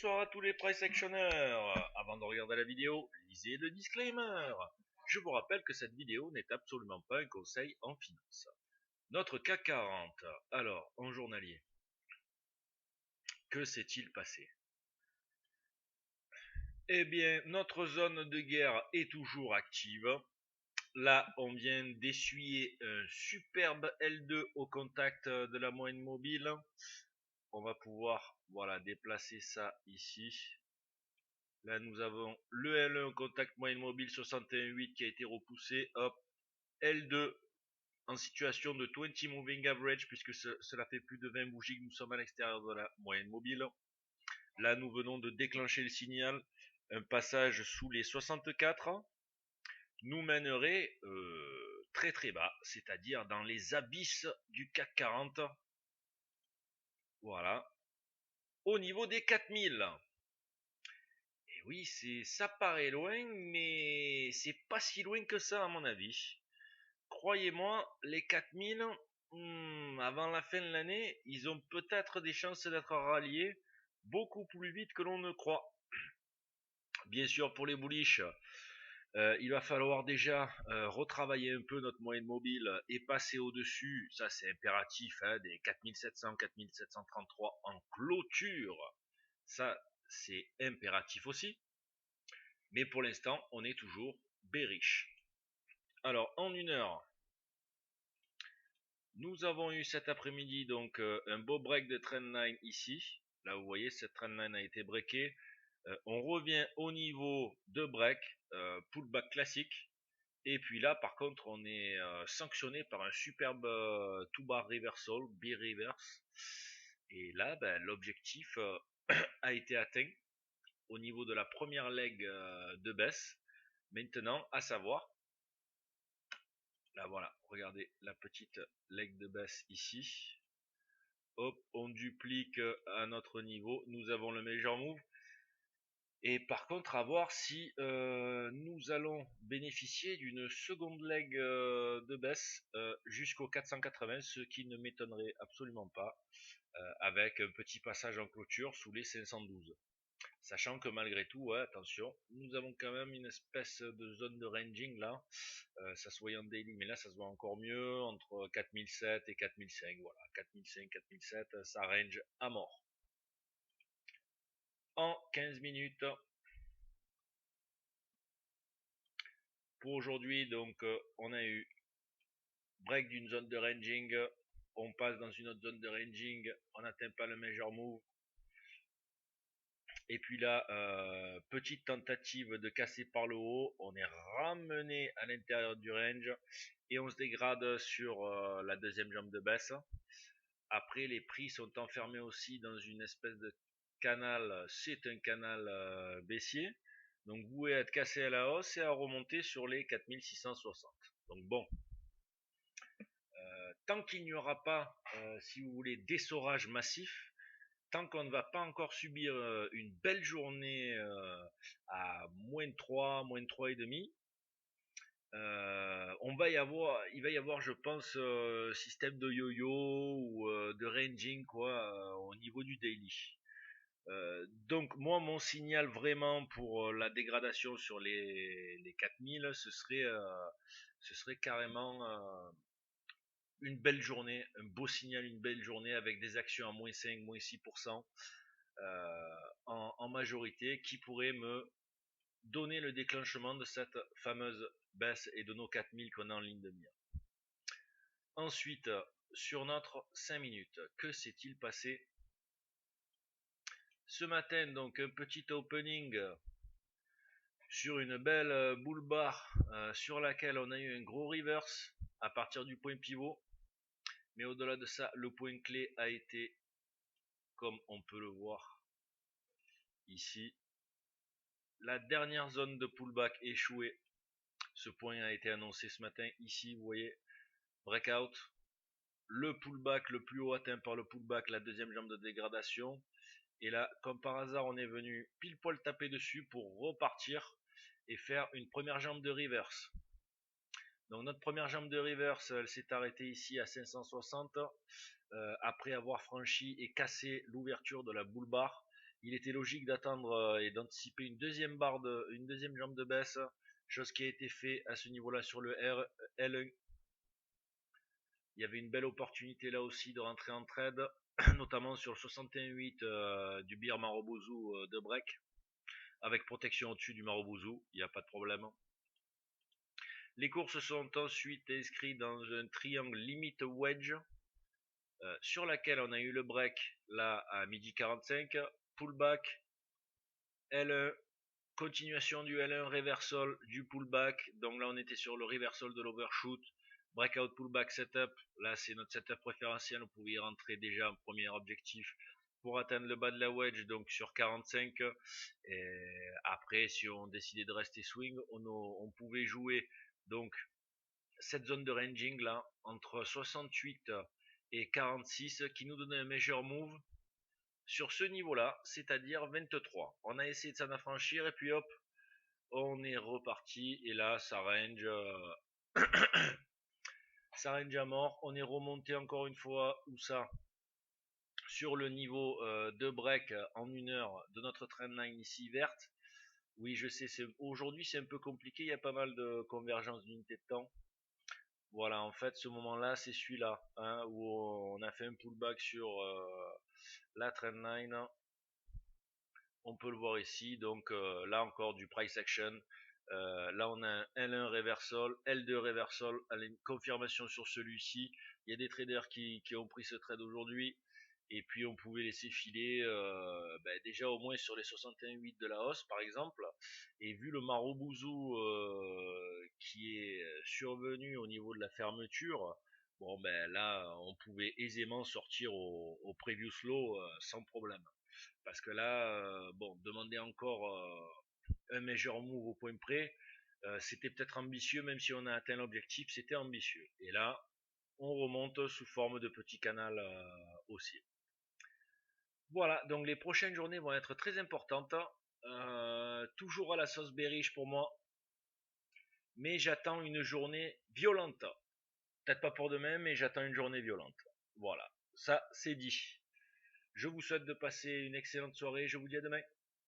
Bonsoir à tous les price actionneurs. Avant de regarder la vidéo, lisez le disclaimer. Je vous rappelle que cette vidéo n'est absolument pas un conseil en finance. Notre CAC 40, alors en journalier, que s'est-il passé? Eh bien, notre zone de guerre est toujours active. Là, on vient d'essuyer un superbe L2 au contact de la moyenne mobile. On va pouvoir, voilà, déplacer ça ici. Là, nous avons le L1 au contact moyenne mobile 61,8 qui a été repoussé. Hop, L2 en situation de 20 moving average puisque cela fait plus de 20 bougies que nous sommes à l'extérieur de la moyenne mobile. Là, nous venons de déclencher le signal. Un passage sous les 64 nous mènerait très très bas, c'est-à-dire dans les abysses du CAC 40. Voilà. Au niveau des 4000. Et oui, ça paraît loin, mais c'est pas si loin que ça à mon avis. Croyez-moi, les 4000, avant la fin de l'année, ils ont peut-être des chances d'être ralliés beaucoup plus vite que l'on ne croit. Bien sûr, pour les bullish, il va falloir déjà retravailler un peu notre moyenne mobile et passer au-dessus, ça c'est impératif, hein, des 4700, 4733 en clôture. Ça, c'est impératif aussi. Mais pour l'instant, on est toujours bearish. Alors, en une heure, nous avons eu cet après-midi donc un beau break de trendline ici. Là, vous voyez, cette trendline a été breakée. On revient au niveau de break, pullback classique. Et puis là, par contre, on est sanctionné par un superbe two-bar reversal, B-reverse. Et là, ben, l'objectif a été atteint au niveau de la première leg de baisse. Maintenant, à savoir, là voilà, regardez la petite leg de baisse ici. Hop, on duplique à notre niveau. Nous avons le major move. Et par contre, à voir si nous allons bénéficier d'une seconde leg de baisse jusqu'au 480, ce qui ne m'étonnerait absolument pas, avec un petit passage en clôture sous les 512. Sachant que malgré tout, ouais, attention, nous avons quand même une espèce de zone de ranging là. Ça se voyait en daily, mais là ça se voit encore mieux entre 4007 et 4005. Voilà, 4005, 4007, ça range à mort. En 15 minutes. Pour aujourd'hui, donc on a eu break d'une zone de ranging, on passe dans une autre zone de ranging, on n'atteint pas le major move. Et puis là, petite tentative de casser par le haut, on est ramené à l'intérieur du range et on se dégrade sur la deuxième jambe de baisse. Après, les prix sont enfermés aussi dans une espèce de canal, c'est un canal baissier. Donc vous pouvez être cassé à la hausse et à remonter sur les 4660. Donc bon, tant qu'il n'y aura pas, si vous voulez, d'essorage massif, tant qu'on ne va pas encore subir une belle journée à -3, -3,5, il va y avoir, je pense, système de yo-yo ou de ranging quoi, au niveau du daily. Donc moi, mon signal vraiment pour la dégradation sur les 4000, ce serait carrément une belle journée, un beau signal, une belle journée avec des actions à -5, -6% en majorité qui pourrait me donner le déclenchement de cette fameuse baisse et de nos 4000 qu'on a en ligne de mire. Ensuite, sur notre 5 minutes, que s'est-il passé ce matin? Donc un petit opening sur une belle bull bar sur laquelle on a eu un gros reverse à partir du point pivot. Mais au-delà de ça, le point clé a été, comme on peut le voir ici, la dernière zone de pullback échouée. Ce point a été annoncé ce matin. Ici, vous voyez, breakout. Le pullback le plus haut atteint par le pullback, la deuxième jambe de dégradation. Et là, comme par hasard, on est venu pile poil taper dessus pour repartir et faire une première jambe de reverse. Donc notre première jambe de reverse, elle s'est arrêtée ici à 560 après avoir franchi et cassé l'ouverture de la bull bar. il était logique d'attendre et d'anticiper une deuxième jambe de baisse, chose qui a été fait à ce niveau-là sur le L1. Il y avait une belle opportunité là aussi de rentrer en trade, notamment sur le 61,8 du Bir Marubozu de break, avec protection au-dessus du Marubozu, il n'y a pas de problème. Les cours se sont ensuite inscrits dans un triangle limit wedge, sur laquelle on a eu le break là à midi 45, pullback, L1, continuation du L1, reversal du pullback, donc là on était sur le reversal de l'overshoot, breakout pullback setup, là c'est notre setup préférentiel, on pouvait y rentrer déjà en premier objectif pour atteindre le bas de la wedge, donc sur 45, et après si on décidait de rester swing, on pouvait jouer donc cette zone de ranging là, entre 68 et 46, qui nous donnait un major move sur ce niveau là, c'est-à-dire 23. On a essayé de s'en affranchir et puis hop, on est reparti et là ça range ça range à mort. On est remonté encore une fois où ça, sur le niveau de break en 1 heure de notre trendline ici verte. Oui, je sais, aujourd'hui c'est un peu compliqué, il y a pas mal de convergence d'unités de temps. Voilà, en fait, ce moment-là, c'est celui-là, hein, où on a fait un pullback sur la trendline. On peut le voir ici, donc là encore du price action. Là, on a un L1 reversal, L2 reversal, une confirmation sur celui-ci. Il y a des traders qui ont pris ce trade aujourd'hui. Et puis, on pouvait laisser filer déjà au moins sur les 61,8 de la hausse, par exemple. Et vu le Marubozu qui est survenu au niveau de la fermeture, bon, ben là, on pouvait aisément sortir au previous low sans problème. Parce que là, bon, demander encore un major move au point près, c'était peut-être ambitieux, même si on a atteint l'objectif, c'était ambitieux. Et là, on remonte sous forme de petit canal haussier. Voilà, donc les prochaines journées vont être très importantes. Toujours à la sauce bearish pour moi, mais j'attends une journée violente. Peut-être pas pour demain, mais j'attends une journée violente. Voilà, ça c'est dit. Je vous souhaite de passer une excellente soirée, je vous dis à demain.